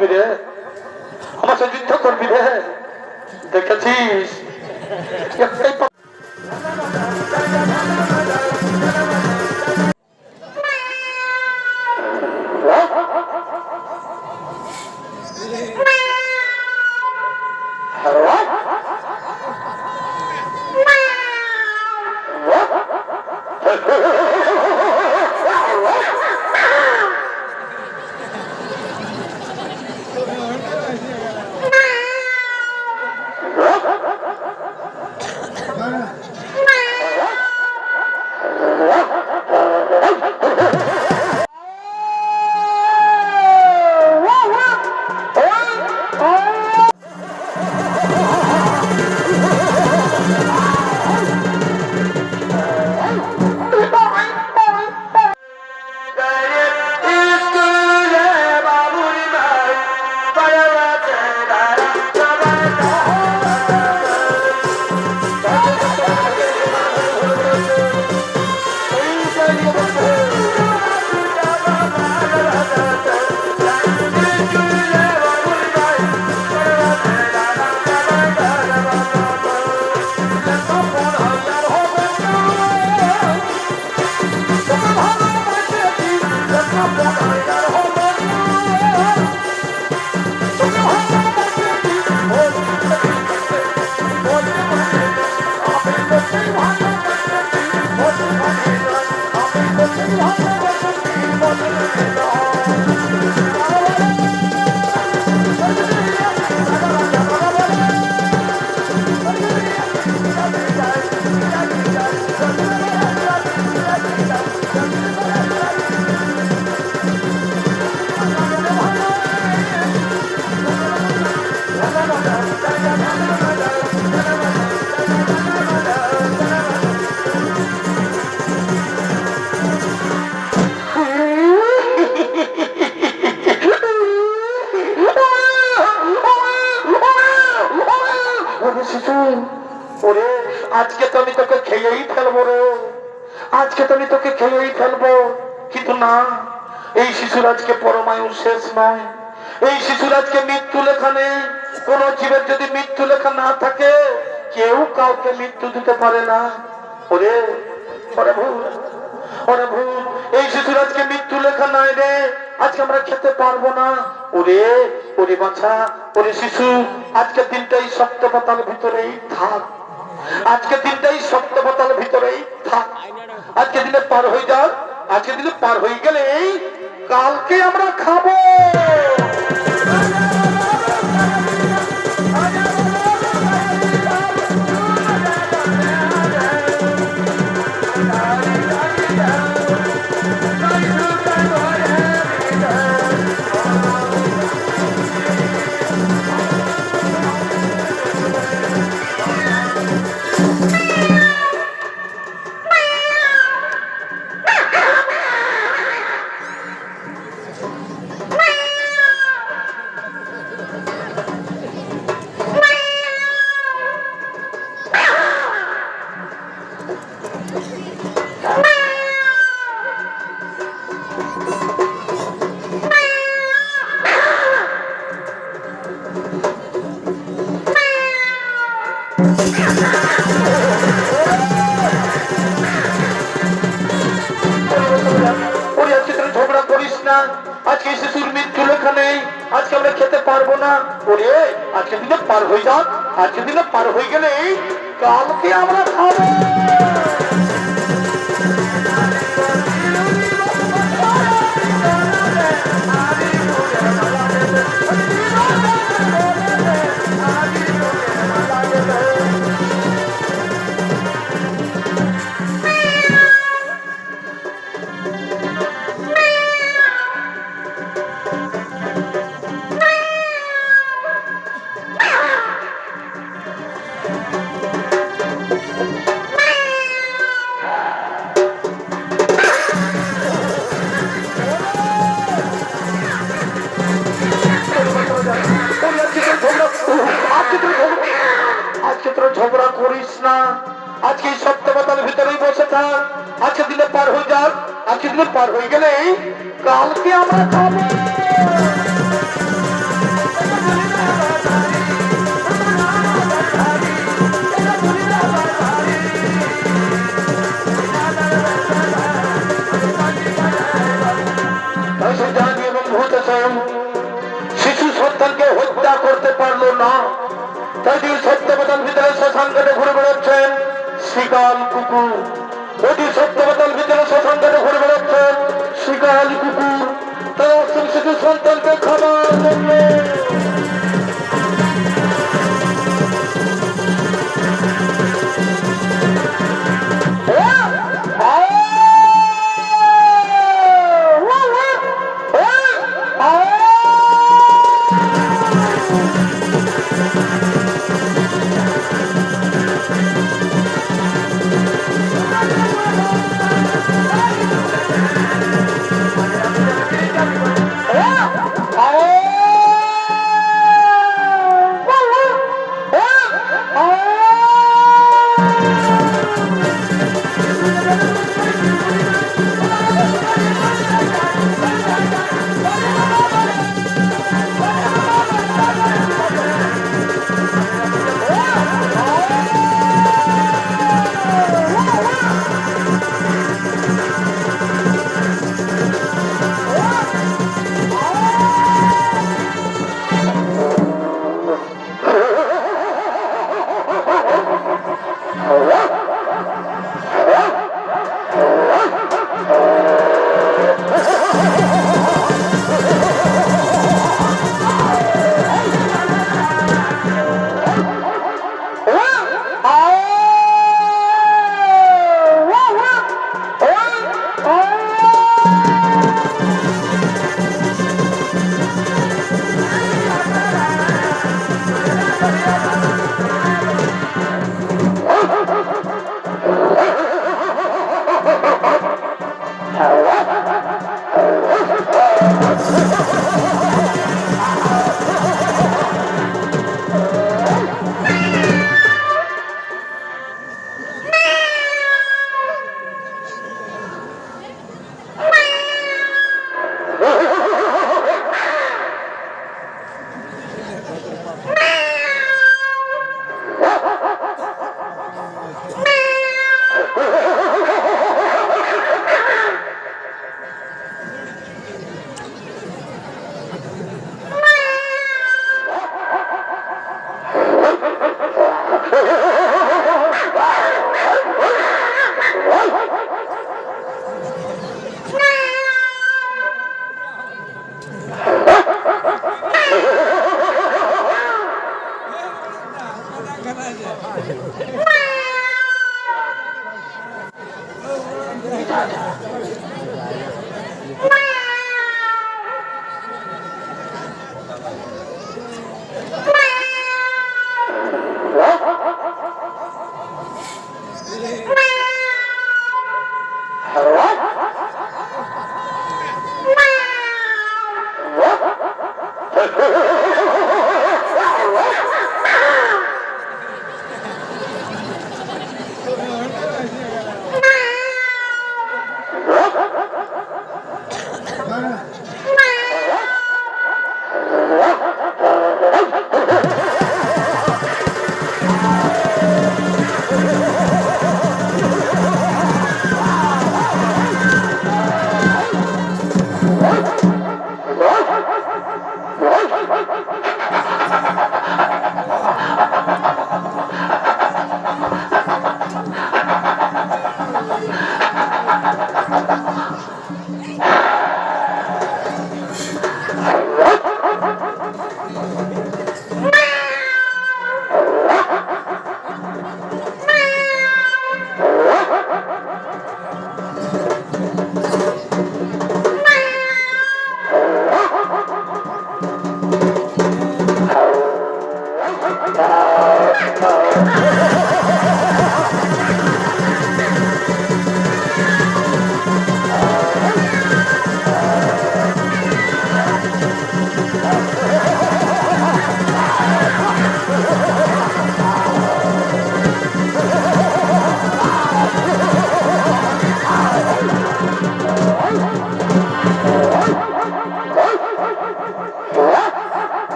করবি রে, আমার সাথে যুদ্ধ করবি রে। দেখেছিস আজকে তো আমি তোকে খেয়েই ফেলবো রে, আজকে তো আমি তোকে খেয়েই ফেলবো। কিন্তু না, এই শিশুর আজকে পরমায়ু শেষ নয়, এই শিশুর আজকে মৃত্যু লেখা নেই। কোন জীবের যদি মৃত্যু লেখা না থাকে, কেউ কাউকে মৃত্যু দিতে পারে না। ওরে ওরে ভূত, ওরে ভূত, এই শিশুর আজকে মৃত্যু লেখা নাই রে, আজকে আমরা খেতে পারবো না। ওরে ওরে বাছা, ওরে শিশু, আজকের দিনটাই সপ্ত পাতার ভিতরেই থাক, আজকে দিনটাই সপ্ত পাতার ভিতরেই থাক। আজকে দিনে পার হয়ে যাক, আজকে দিনে পার হয়ে গেলে কালকে আমরা খাবো। ঝগড়া করিস না, আজকে শিশুর মৃত্যু লেখা নেই, আজকে আমরা খেতে পারবো না। ওরে আজকে দিনে পার হয়ে যাক, আজকে দিনে পার হয়ে গেলে কালকে আমরা খাবো। ঝগড়া করিস না, আজকে সপ্তাহের ভিতরেই বসে থাক, আজকে দিনে পার হয়ে যাক, আজকে দিনে পার হয়ে গেলে কালকে আমরা খাবো। পারলো না। তাই তিনি সত্যবাদন ভিতরে শ্মশান ঘাটে ঘুরে বেড়াচ্ছেন শিকাল কুকুর। ওই সত্যবাদন ভিতরে শ্মশান ঘাটে ঘুরে বেড়াচ্ছেন শিকাল কুকুর। তারা অষ্টম শিশু সন্তানকে খাবার জন্য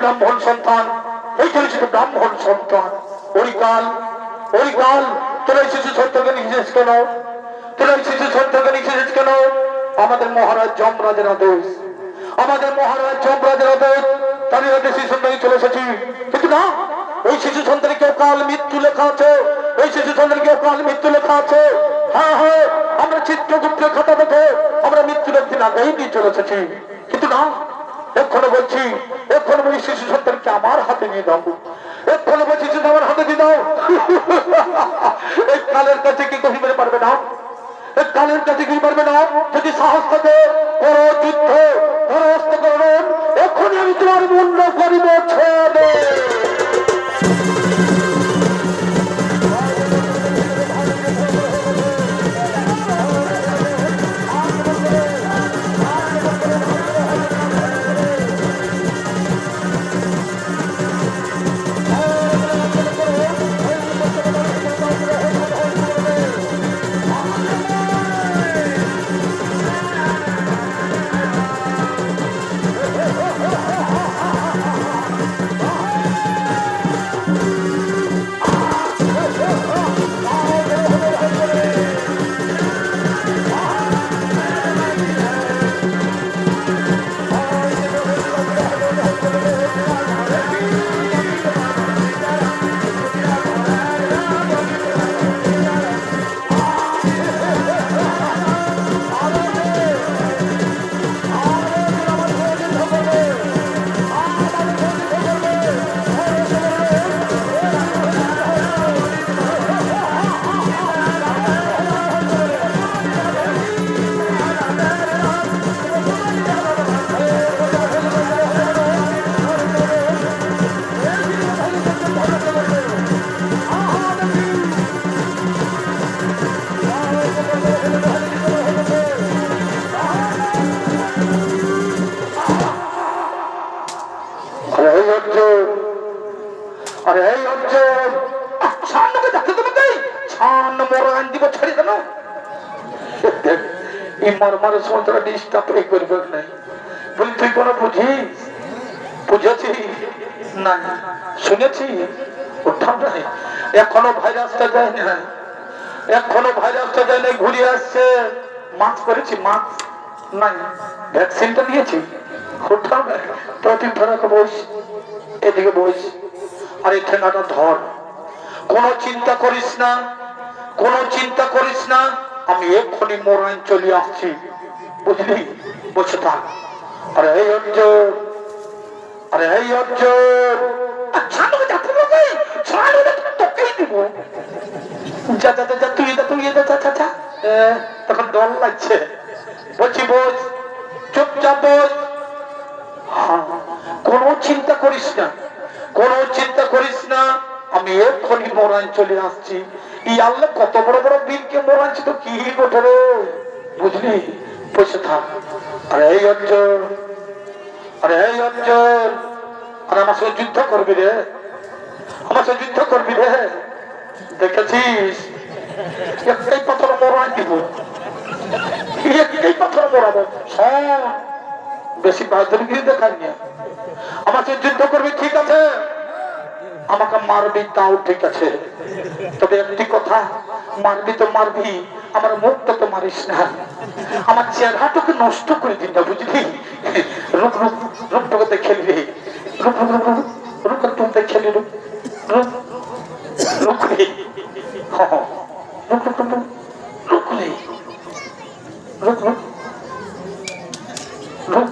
ব্রাহ্মণ সন্তান, এইখানে শুধু ব্রাহ্মণ সন্তান। অরিকাল অরিকাল তোরা শিশু সন্তানকে নিষেধ কেন? তোরা শিশু সন্তানকে নিষেধ কেন? আমাদের মহারাজ যমরাজের আদেশ, আমাদের মহারাজ যমরাজের আদেশ, তাদের আদেশ শিশু সন্তান চলে এসেছি। কিন্তু না, ওই শিশু সন্তানকে অকাল মৃত্যু লেখা আছে, ওই শিশু সন্তানকে অকাল মৃত্যু লেখা আছে। হ্যাঁ হ্যাঁ, আমরা চিত্রগুপ্ত খাতা দেখে আমরা মৃত্যুর একদিন আগেই দিয়ে চলে এসেছি। কিন্তু না, এক্ষণে বলছি, এক্ষণে বলি শিশু সন্তানকে আমার হাতে নিয়ে দাও, এক্ষণে বলছি শুধু আমার হাতে দিয়ে দাও। এই কালের কাছে কি কহিবে পারবে না? এই কালের কাছে কি পারবে না? যদি সাহস থাকে করো যুদ্ধ, করো অস্ত্রকরণ, এক্ষণে আমি তোমার মূল্য করিব ছেড়ে। এখনো ভাইরাসটা যায় না, এখনো ভাইরাসটা যায় না, ঘুরে আসছে। মাস্ক করেছি, মাস্ক নাই, ভ্যাকসিনটা নিয়েছি, কোথাও নাই। প্রতিদিন ধরাকে বস, এদিকে বস, আর এই ঠেঙ্গাটা ধর। কোন চিন্তা করিস না, কোনো চিন্তা করিস না, আমি এক্ষুনি মরান চলে আসছি, বুঝলি? বসে থাক। আরে এই অর্জুন, আরে এই অর্জুন, তোকেই দিব। যা যা যা, তুই যা, তুই যা, যা যা। তখন ডর লাগছে, বলছি বস, চুপচাপ বস। কোনো চিন্তা করিস না, কোনো চিন্তা করিস না, আমি এক্ষুনি মরান চলে আসছি। এই আল্লাহ কত বড় বড় বীরকে মরাচ্ছি, তো কি ঘটে রে, বুঝলি? বসে থাক। আরে এই অর্জুন, আরে এই অর্জুন, আরে আমার সঙ্গে যুদ্ধ করবি রে, আমার সঙ্গে যুদ্ধ করবি রে। দেখেছিস একটাই পাথর মরান দিব, একটাই পাথর মরাবো। বেশি বাহাদুরগিরি দেখার নিয়ে আমার সঙ্গে যুদ্ধ করবি, ঠিক আছে? আমাকে মারবি তাও ঠিক আছে, তবে একটি কথা, মারবি তো মারবি, আমার মুখটা তো মারিস না, আমার চেহারাটাকে নষ্ট করে দিন না, বুঝলি? রূপ রূপ রূপটাকে খেলবি, রূপ রূপ রূপ রূপ রূপ খেলি, রূপ রূপ রূপ রে, রূপ রূপ রূপ রূপ রে, রূপ রূপ রূপ।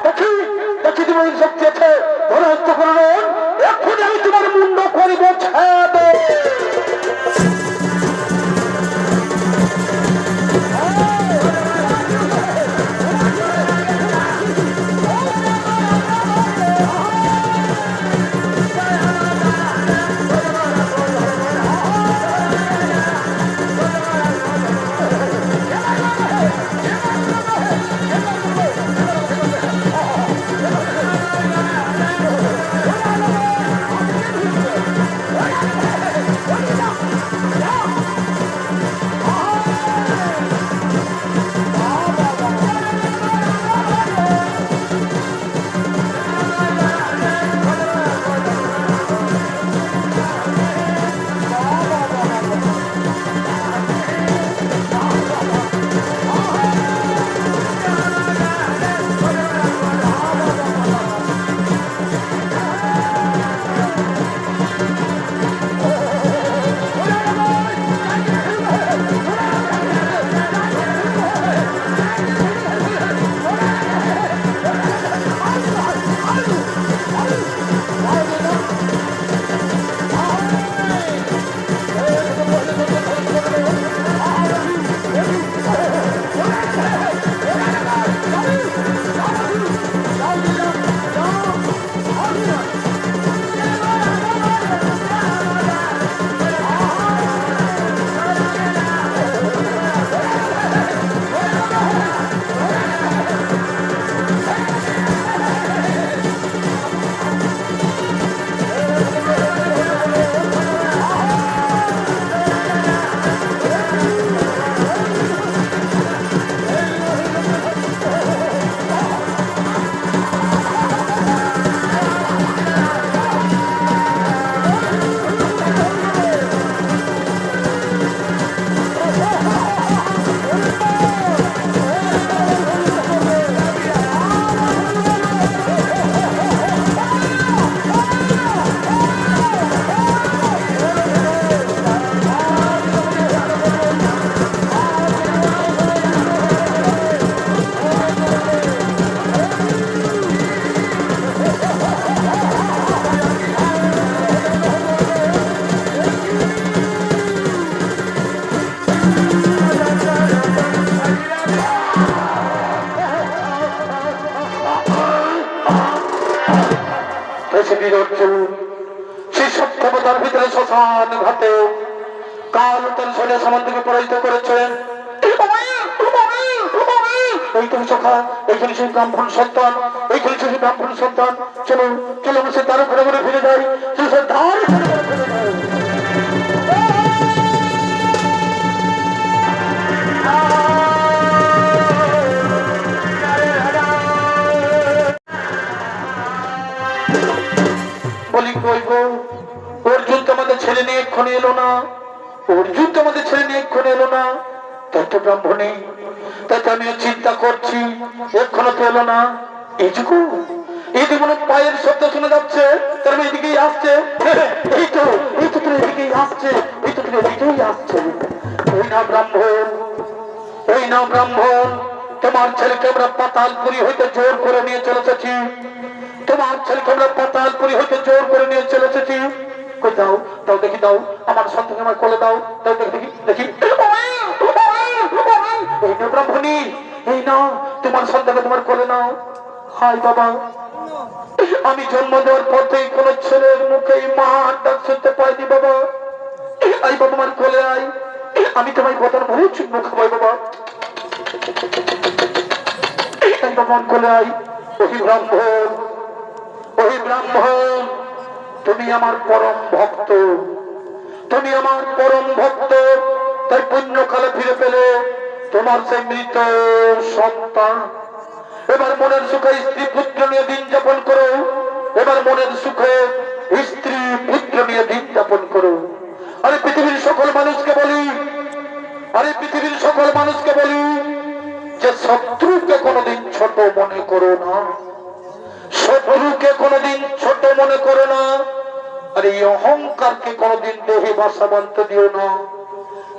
দেখি দেখি তোমার শক্তি আছে, ধরে হত্যা করলেন, এক্ষুনি আমি তোমার মুন্ড করিব ছেদে। সেই সত্যবতার ভিতরে শ্মশান ঘাটে কাল উত্তর ছেলে সমাজকে পরাজিত করেছিলেন। এইখানে সখা, এইখানে সেই ব্রাহ্মণ সন্তান, এইখানে সেই ব্রাহ্মণ সন্তান। চলো চলো, সে তার ঘরে ঘরে ফিরে যাই, সে তার ঘরে ঘরে ফিরে যায়। বলি কইব, অর্জুন তো আমাদের ছেলে নিয়ে এক্ষণে এলো না, অর্জুন তো আমাদের ছেলে নিয়ে এক্ষণে এলো না, তাই তো ব্রাহ্মণী, তাই তো আমিও চিন্তা করছি, এক্ষণে তো এলো না। এইটুকু এদিকে মনে পায়ের শব্দ শোনা যাচ্ছে, তার মানে এদিকেই আসছে। এই তো তোর এদিকেই আসছে, এই তো তোর এদিকেই আসছে। ওই না ব্রাহ্মণ, ওই না ব্রাহ্মণ, তোমার ছেলেকে আমরা পাতালপুরি হইতে জোর করে নিয়ে চলে এসেছি। তোমার ছেলেকে আমরা পাতালপুরি হইতে জোর করে নিয়ে চলে এসেছি। কই দাও, দাও দেখি, দাও আমার সন্তানকে আমার কোলে দাও, দাও দেখি দেখি। এই না ব্রাহ্মণী, এই না তোমার সন্তানকে তোমার কোলে নাও। হাই বাবা, আমি জন্ম দেওয়ার পর থেকে কোন ছেলের মুখে মা ডাক শুনতে পাইনি বাবা। আই বাবা আমার কোলে আই, আমি তোমায় বদন ভরে চুম্বু খাবাই বাবা। আই বাবা আমার কোলে আই। ওহি ব্রাহ্মণ, ওহি ব্রাহ্মণ, তুমি আমার পরম ভক্ত, তুমি আমার পরম ভক্ত। তাই পুণ্যকালে ফিরে পেলে তোমার সেই মৃত সন্তান। এবার মনের সুখে স্ত্রী পুত্র নিয়ে দিন যাপন করো, এবার মনের সুখে স্ত্রী পুত্র নিয়ে দিন যাপন করো। আরে পৃথিবীর সকল মানুষকে বলি, আরে পৃথিবীর সকল মানুষকে বলি যে শত্রুকে কোনোদিন ছোট মনে করো না, শত্রুকে কোনোদিন ছোট মনে করো না। আর এই অহংকারকে কোনোদিন দেহে বাসা বাঁধতে দিও না,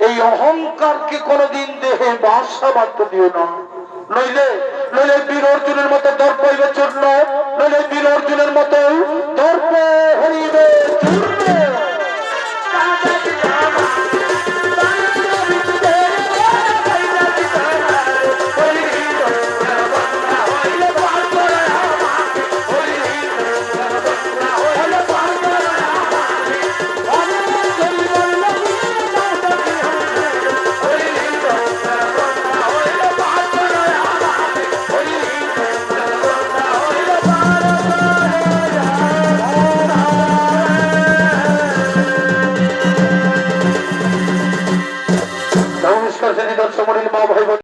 এই অহংকারকে কোনোদিন দেহে বাসা বাঁধতে দিও না। নইলে নইলে বীর অর্জুনের মতো দর্প হইবে চূর্ণ, নইলে বীর অর্জুনের মতো দর্প হইবে